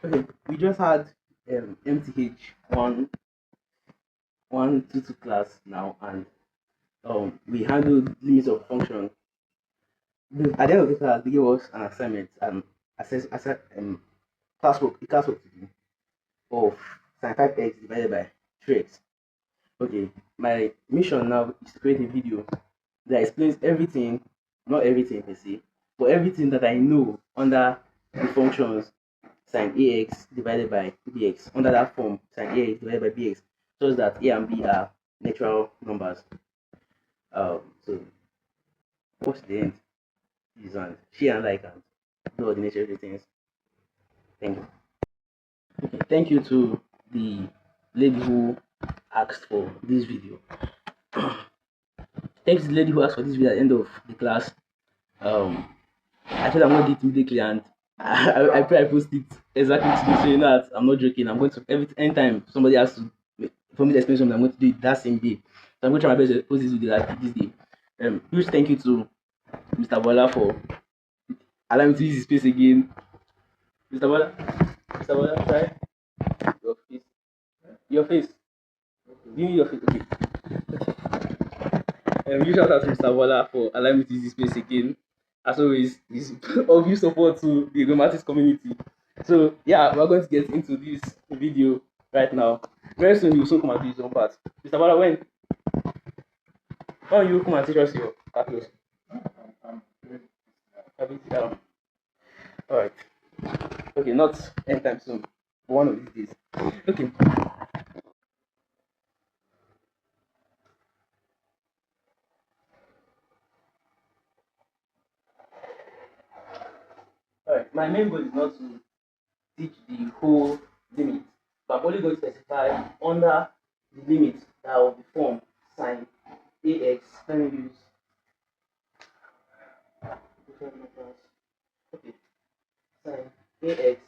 Okay, we just had MTH 122 class now, and we handled limits of function. At the end of the class, they gave us an assignment and classwork to do of sin 5x divided by 3x. Okay, my mission now is to create a video that explains everything, not everything per se, but everything that I know under the functions sin ax divided by bx, under that form sin ax divided by bx, shows that a and b are natural numbers. So what's the end? Is and she and I can do all the necessary things. Thank you. Okay, thank you to the lady who asked for this video. Thanks to the lady who asked for this video at the end of the class. I said I'm going to do it immediately, and I pray I post it exactly today, so you know that I'm not joking. I'm going to anytime somebody has to for me to explain something, I'm going to do it that same day. So I'm going to try my best to post this video like this day. Huge thank you to Mr. Bola for allowing me to use his space again. Mr. Bola, try your face. Your face. Give me your face. Okay. Huge shout out to Mr. Bola for allowing me to use his space again. As always, his obvious support to the IgweMatics community. So yeah, we're going to get into this video right now. Very soon you will soon come and do his own part. Mr. Bola, when you come and teach us your calculus? Alright. Okay, not anytime soon, but one of these days. Okay. Alright, my main goal is not to teach the whole limit, but I'm only going to specify under the limit that will be formed sin ax. Let me use different numbers. Okay, sin ax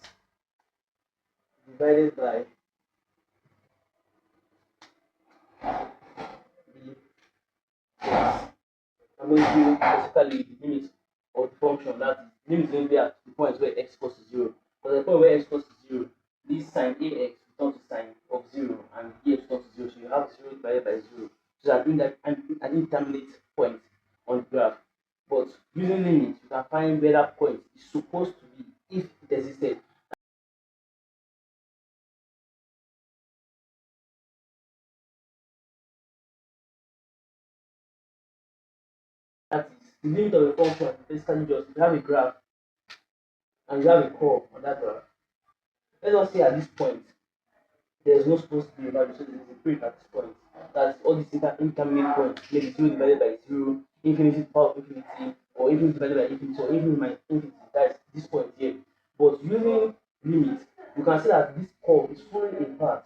divided by bx. I'm going to use specifically the limit of the function, that is, the limit is going to be at the point where x equals to 0. But the point where x equals to 0, this sin ax will turn to sin of 0 and bx turns to 0. So you have 0 divided by 0. So an indeterminate point on the graph. But using limits, you can find where that point is supposed to be if it existed. That is, the limit of a function is basically just you have a graph and you have a curve on that graph. Let us say at this point there's no supposed to be a value, so there is a break at this point. That's all these indeterminate points, maybe 0 divided by 0, infinity to the power of infinity, or infinity divided by infinity, or infinity minus infinity. That's this point here. But using limit, you can see that this curve is following a path.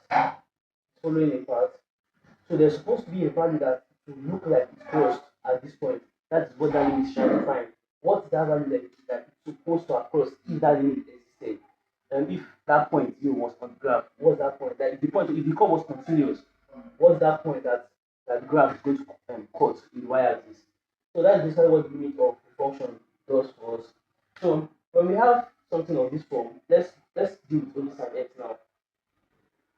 So there's supposed to be a value that will look like it's crossed at this point. That is what that limit is trying to find. What's that value that it's supposed to have crossed if that limit existed? And if that point 0 was on the graph, what's that point? That if the curve was continuous, what's that point that the graph is going to cut in the y-axis? So that's basically what the limit of the function does for us. So when we have something of this form, let's deal with only sin x now.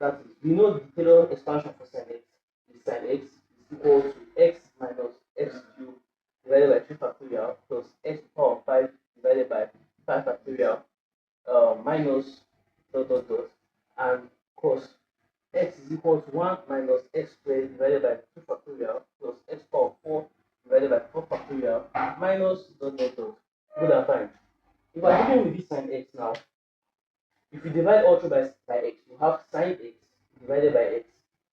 That is, we know the Taylor expansion for sin x is sin x is equal to x minus x cubed divided by 3 factorial plus x to the power of 5 divided by 5 factorial minus dot dot dot, and cos x is equal to 1 minus x squared divided by 2 factorial plus x power of 4 divided by 4 factorial minus dot dot dot. Good and fine. If we're dealing with this sin x now, if you divide all through by x, you have sin x divided by x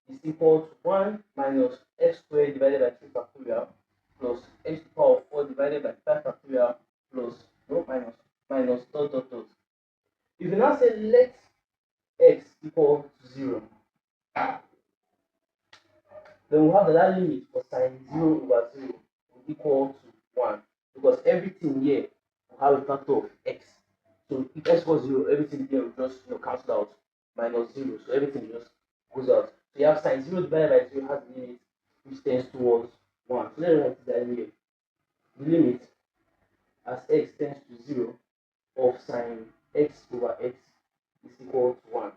is equal to 1 minus x squared divided by 3 factorial plus x to the power of 4 divided by 5 factorial plus minus dot dot dot. If you now say let x equal to 0, then we have that limit for sin 0 over 0 will equal to 1, because everything here will have a factor of x. So if x equals 0, everything here will just cancel out minus 0. So everything just goes out. So you have sin 0 divided by 0 has a limit which tends towards 1. So let's write that here. The limit as x tends to 0 of sin x over x is equal to 1.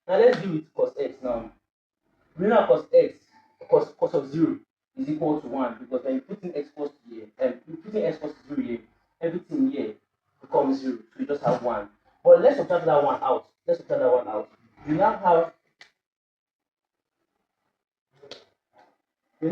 Now let's deal with cos x now. We know cos x, cos of 0 is equal to 1 because when you put in x equals to here, and you put in x equals to 0 here, everything here becomes 0. So you just have 1. But let's subtract that one out. We now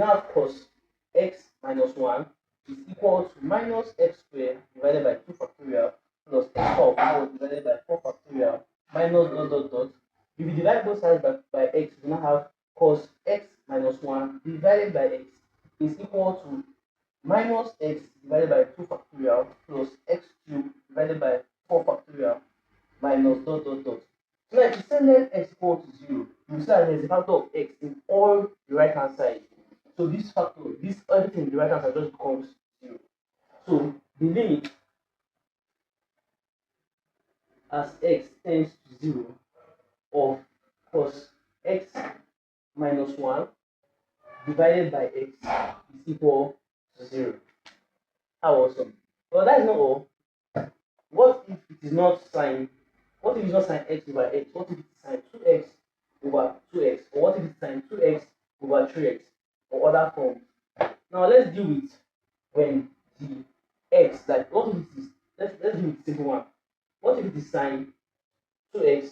have cos x minus 1 is equal to minus x squared divided by 2 factorial plus x power 4 divided by 4 factorial minus dot dot dot. If you divide both sides by x, we now have cos x minus 1 divided by x is equal to minus x divided by 2 factorial plus x cubed divided by 4 factorial minus dot dot dot. So now if you set let x equal to 0, you see that there is a factor of x in all the right hand side. So this factor, this everything in the right hand side just becomes 0. So the limit as x tends to 0 of cos x minus 1 divided by x is equal to 0. How awesome. Well, that is not all. What if it is not sine? What if it's not sine x over x? What if it's sine 2x over 2x? Or what if it's sine 2x over 3x? Or other forms? Now let's deal with when the x, like what if it is, let's deal with the simple one. What if it is sine 2x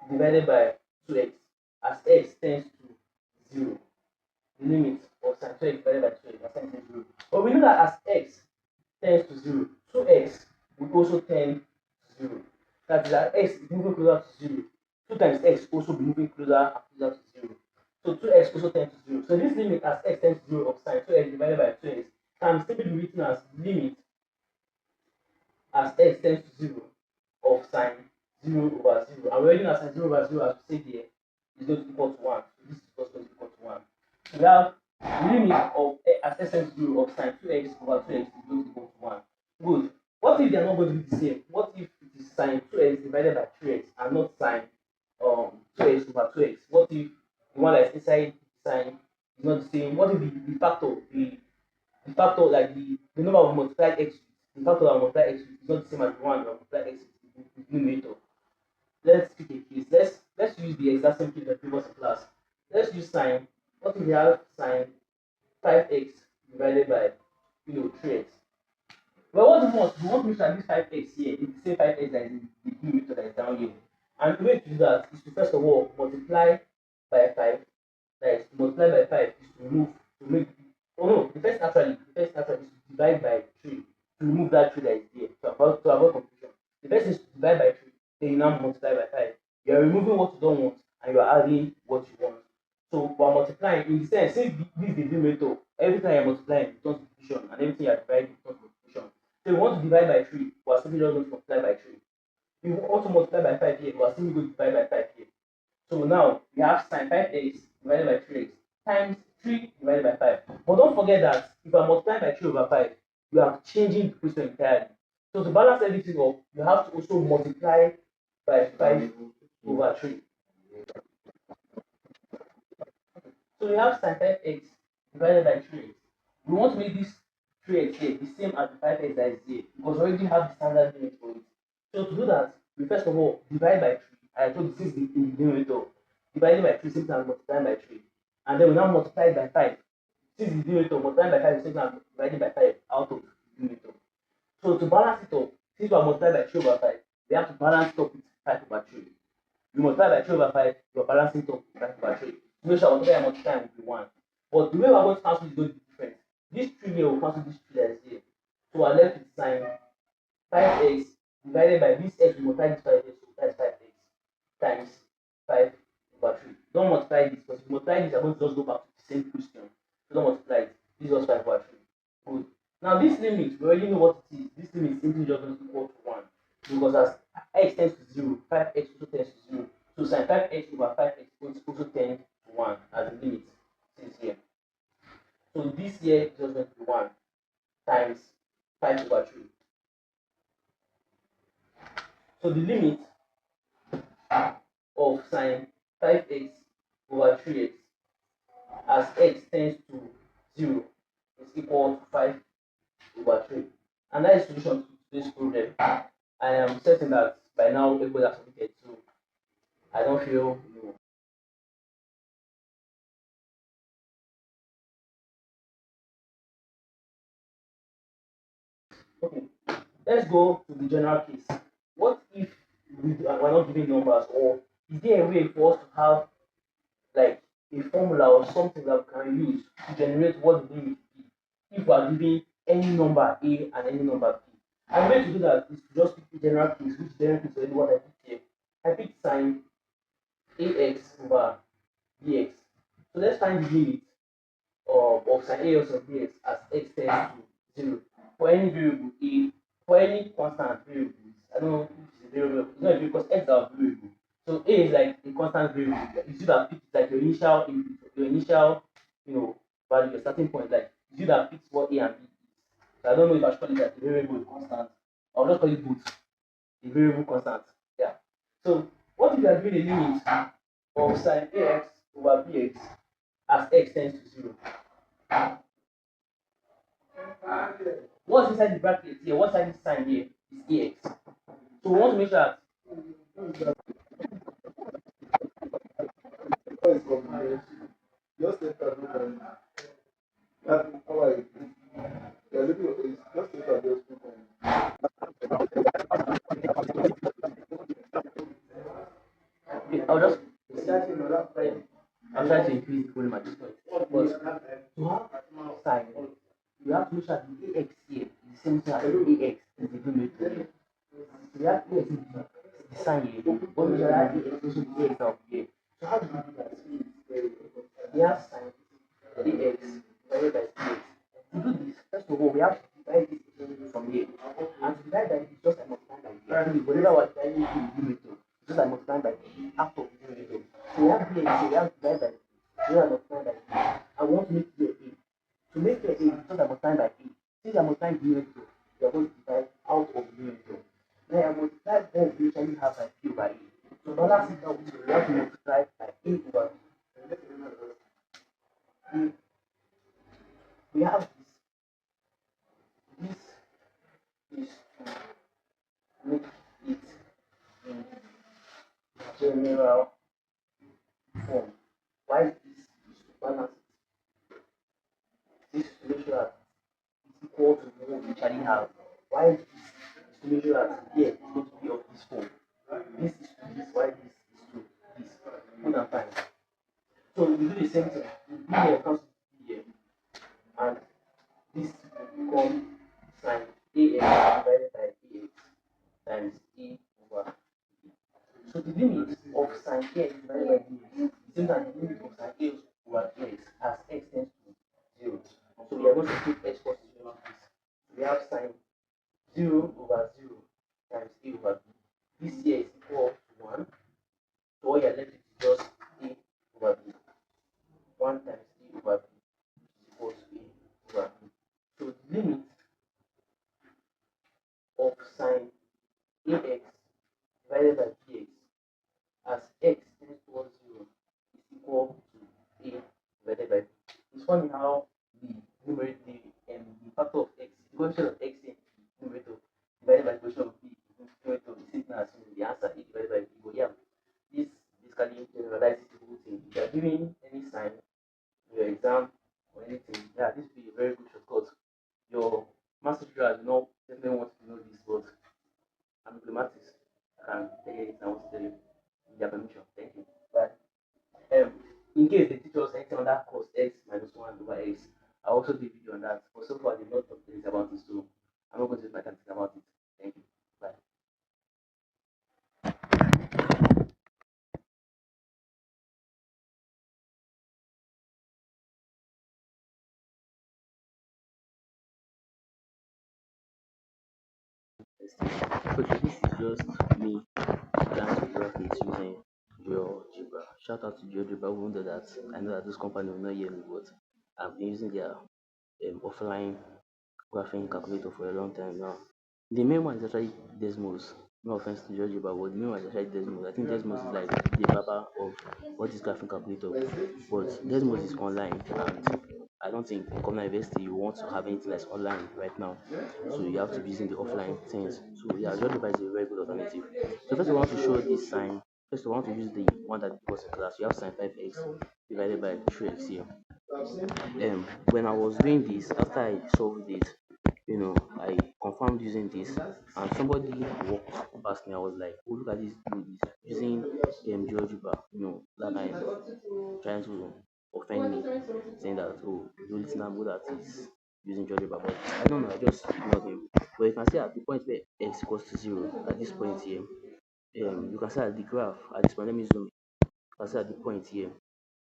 divided by 2x as x tends to 0? The limit of sine 2x divided by 2x as x tends to 0. But we know that as x tends to 0, 2x will also tend to 0. That is that x is moving closer to 0. 2 times x also be moving closer and closer to 0. So 2x also tends to 0. So this limit as x tends to 0 of sine 2x divided by 2x can still be written as limit as x tends to 0 of sine 0 over 0. And we're writing as sine 0 over 0 as we say here is going to equal to 1. So this is also going to equal to 1. So we have the limit of as x tends to 0 of sine 2x over 2x is going to equal to 1. Good. What if they are not going to be the same? What if it is sine 2x divided by 3x and not sine 2x over 2x? What if the one that is inside sine is not the same? What if the factor, the factor like the number of multiplied x, the factor that multiply x is not the same as the one that multiply x with the numerator? Let's pick a case. Let's use the exact same case that previous class. Let's use sine. What if we have sine 5x divided by 3x? Well, what we want to make sure that this 5x here is the same 5x that is in the numerator that is down here. And the way to do that is to first of all multiply by 5. That is, to multiply by 5 is to remove, to make, oh no, the first actually is to divide by 3 to remove that 3 that is there to avoid confusion. The first is to divide by 3, then you now multiply by 5. You are removing what you don't want and you are adding what you want. So while multiplying, in the sense, since this is the numerator, every time you are multiplying, it becomes division, and everything you are dividing becomes multiplication. So you want to divide by 3, we are simply just going to multiply by 3. If you want to multiply by 5 here, we are simply going to divide by 5 here. So now we have sine 5x divided by 3x times 3 divided by 5. But don't forget that if I multiply by 3 over 5, you are changing the equation entirely. So to balance everything up, you have to also multiply by 5 over 3. So we have sine 5x divided by 3x. We want to make this 3x here the same as the 5x that is here because we already have the standard limit for it. So to do that, we first of all divide by 3. I told you this is the numerator. Dividing by 3 same as multiplying by 3. And then we now multiply it by 5. Since the numerator, multiplying by 5 is same as dividing by 5 out of the numerator. So to balance it up, since we are multiplying by 3 over 5, we have to balance it up with 5 over 3. You multiply by 3 over 5, you are balancing it up with 5 over 3. Make sure whatever you multiply will be 1. But the way we are going to cancel is going to be different. This 3 here will cancel this 3 that is here. So we are left with sine 5x divided by this x, we multiply this 5x, so that is 5x times 5 over 3. Don't multiply this because if you multiply this, you are going to just go back to the same question. So don't multiply it. This is just 5 over 3. Good. Now this limit, we already know what it is. This limit is simply just going to equal to 1. Because as x tends to 0, 5x also tends to 0. So sine 5x over 5x also tends to 1 as the limit since here. So this here is just going to be 1 times 5 over 3. So the limit of sine 5x over 3x as x tends to 0 is equal to 5 over 3. And that is the solution to this problem. I am certain that by now everybody has submitted. So I don't feel okay. Let's go to the general case. What if we're not giving numbers, or is there a way for us to have like a formula or something that we can use to generate what the limit be if we are giving any number A and any number B? And the way to do that is to just pick a general case, which general case is already what I picked here. I picked sine AX over BX. So let's find the limit of sin AX of BX as x tends to 0 for any variable A, for any constant variables. I don't know if it's a variable, it's not a variable because x are variable. So A is like a constant variable. It's you that picks like your initial input, your initial, value, your starting point. Like it's you that picks what A and B is. So I don't know if I should call it like a variable constant. I'll just call it both a variable constant. Yeah. So what if you are given a limit of sin AX over BX as x tends to 0? What's inside the bracket here? What's inside this sign here is AX. So we want to make sure that Just enter no how are you? You're looking at this. Just enter just no okay, I'll try to increase the volume at this point. But to have sign, you have to make sure the AX here is the same thing as the AX in the numerator. So you have AX in the sign here, but make sure that AX is also the AX out here. So how do you do that? We have sign AX divided by CX. To do this, first of all, we have to divide this from here. And to divide by this, just like multiplying by here. Whenever we're dividing to the numerator, just like multiplying by half of the numerator. So we have here, so we have to divide by just like multiplying by here. And we want to make here A. To make here A, just like multiplying by A. Since we are multiplying the numerator, we are going to divide out of the numerator. Then I multiply both we usually have by P over A. So balance it out, we have to multiply by A over B. We have this is to make it in general form. Why this is to balance it? This is to make sure that it's equal to what we actually have. Why this is to make sure that here is going to be of this form. This is to this, why this is to this. Good and fine. So we do the same thing. B here comes to B here, and this will become sin AX divided by AX times A over B. So the limit of sin AX divided by BX is same as the limit of sin AX over BX as x tends to 0. So we are going to put x equals to 0 to this. We have sin 0 over 0 times A over B. This here is equal to 1. So all you're left with is just A over B. 1 times A over B is equal to A over B. So the limit of sin AX divided by BX as x tends towards 0 is equal to A divided by B. It's funny how the numerator, the factor of x, the coefficient of x in the numerator divided by the coefficient of b in the numerator is same thing as the answer A divided by B. But yeah, this basically generalizes the whole thing. If you are giving any sign in your exam or anything, yeah, this will be a very good shortcut. Your master tutor will not definitely want to know this, but IgweMatics can tell you anything I want to tell you with their permission. Thank you. Bye. Um, in case they teach us anything on that cos x minus 1 over x, I also did video on that. But so far, they've not talked anything about it, so I'm not going to use my time to think about it. Thank you. Bye. Okay, this is just me trying to graphics using GeoGebra. Shout out to GeoGebra, even though that I know that this company will not hear me, but I've been using their offline graphing calculator for a long time now. The main one is actually Desmos. No offense to GeoGebra, but the main one is actually Desmos. I think Desmos is like the baba of what is graphing calculator. But Desmos is online, and I don't think in Communal University you want to have anything that's online right now. So you have to be using the offline things. So yeah, GeoGebra is a very good alternative. So first I want to show this sign First, I want to use the one that was in class. You have sine 5x divided by 3x here. When I was doing this, after I solved it, I confirmed using this, and somebody walked past me. I was like, "Oh, look at this dude! He's using GeoGebra, that time trying to offend me, saying that the only thing I'm good at is using GeoGebra." But I don't know. I just ignored him. But you can see at the point where x equals to 0, at this point here, you can see at the graph at this point. Let me zoom. You can see at the point here.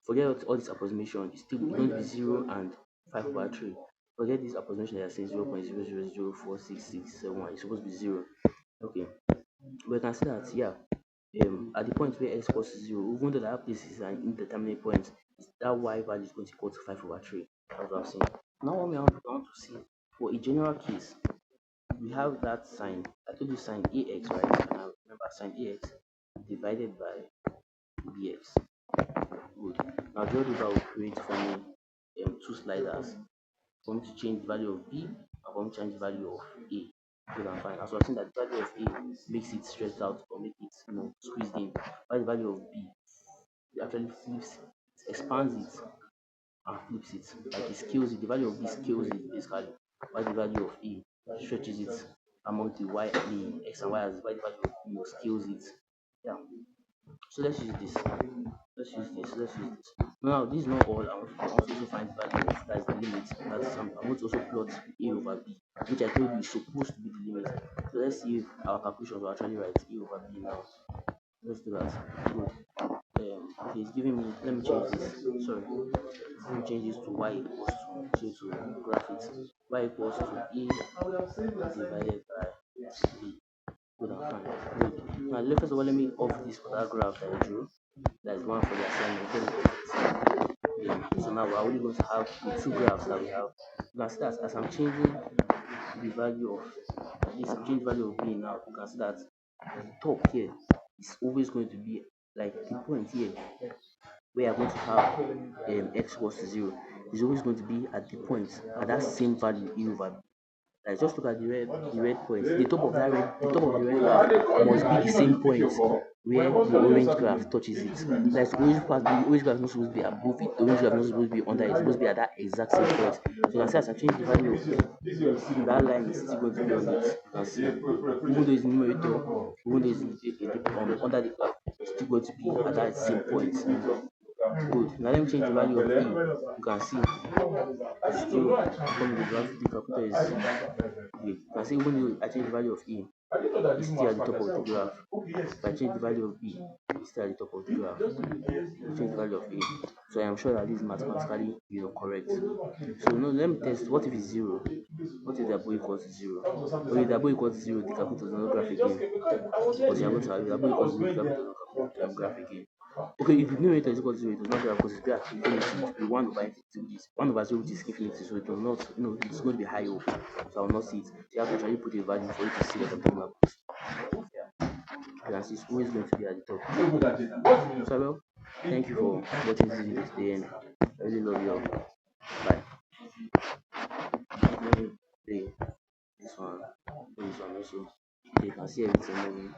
Forget all this approximation. It's still going to be 0 and 5/3. Forget this approximation that says 0.0004667. It's supposed to be 0. Okay. But you can see that, yeah, at the point where x equals to 0, even though that place is an indeterminate point, that y value is going to equal to 5/3. That's what I'm saying. Now, what we want to see for a general case, we have that sign. I told you sign ax, right? And I remember sign ax divided by bx. Good. Now GeoGebra will create for me two sliders for me to change the value of b and for me to change the value of a. Good and fine. As I was saying that the value of a makes it stretched out or make it squeezed in, while the value of b actually flips it, expands it and flips it. Like it scales it. The value of b scales it basically, while the value of a stretches it among the x and y as while the value of b scales it. Yeah. So let's use this. Let's use this. Now, this is not all. I want to also find the value of that's the limit. I want to also plot a over b, which I told you is supposed to be the limit. So let's see if our calculations will actually write a over b now. Let's do that. Good. Okay, it's giving me. Let me change this. Sorry. Let me change this to y equals to graph it. Y equals to a divided by b. Good and fine. Good. Now, first of all, let me off this for that graph that I drew. That is one for the assignment. So now we're only going to have the two graphs that we have. You can see that as I'm changing the value of this, I'm changing the value of b now. You can see that the top here is always going to be like the point here where I'm going to have x equals to 0 is always going to be at the point at that same value e over b. Like just look at the red point. The top of the red graph must be the same point where the orange graph touches it. Like the orange graph is not supposed to be above it, the orange graph is not supposed to be under it, it's supposed to be at that exact same point. So you can see as I change the value of that line is still going to be on it. You can see, even though it's numerator, even though it's under the graph, it's still going to be at that same point. Good. Now let me change the value of e. You can see it's still from the graph. The calculator is okay. You can see when I change the value of e, it's still at the top of the graph. If I change the value of b, it's still at the top of the graph. I change the value of a. So I am sure that this is mathematically correct. So now let me test what if it's 0? What if the above equals to 0? Or if the above equals to 0, the calculator does not graph again. Because you are going to have the above equals to 0, the calculator does not graph again. Okay, if the numerator is equal to 0, it does not graph because it's graph infinity. It will be 1 over infinity, which is 1 over 0, which is infinity. So it does not, it's going to be high up. So I will not see it. So you have to actually put a value for you to see what I'm talking about. Yeah. You can see it's always going to be at the top. So well, thank you for watching this video to the end. I really love you all. Bye. Let me play this one. This one also. You can see everything moving.